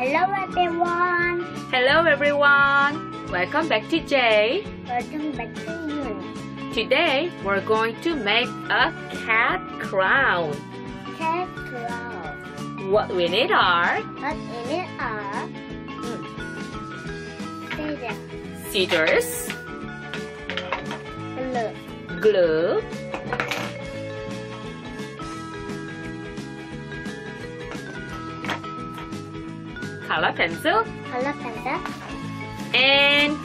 Hello everyone. Hello everyone. Welcome back to Jay. Welcome back to you. Today we're going to make a cat crown. Cat crown. What we need are scissors, glue, color pencil, and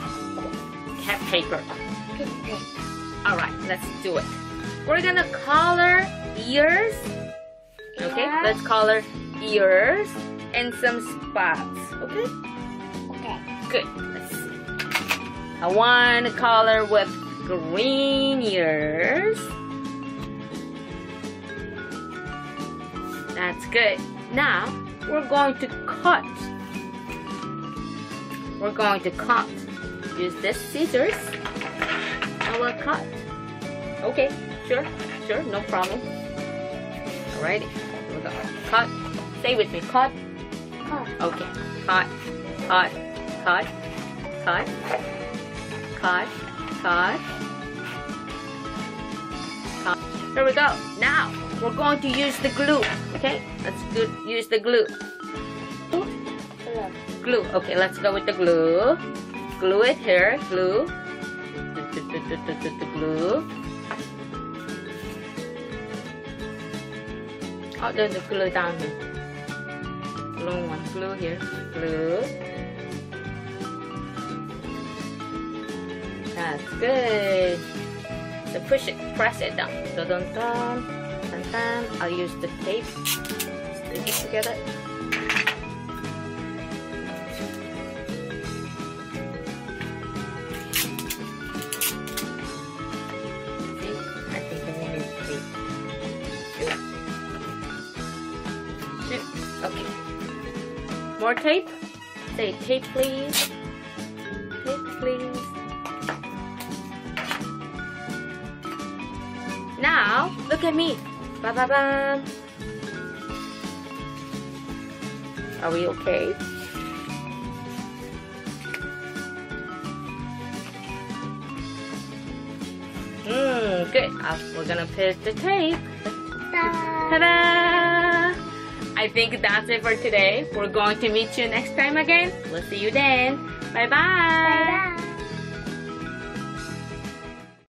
cat paper. Alright, let's do it. We're gonna color ears. Okay, let's color ears and some spots. Okay? Okay. Good. Let's see. I want to color with green ears. That's good. Now, we're going to cut. We're going to cut. Use this scissors. I will cut. Okay, sure, no problem. Alrighty, we're going to cut. Say with me, cut. Okay, cut. Here we go. Now, we're going to use the glue. Okay, let's use the glue. Glue. Okay, let's go with the glue. Glue it here. Glue. Glue. Oh, there's the glue down here. Long one. Glue here. Glue. That's good. So push it. Press it down. Dun dun dun. Dun dun. I'll use the tape. Stick it together. Okay. More tape? Say tape please. Tape please. Now, look at me. Ba ba bam. Are we okay? Good. We're gonna put the tape. Ta-da! I think that's it for today. We're going to meet you next time again. We'll see you then. Bye-bye.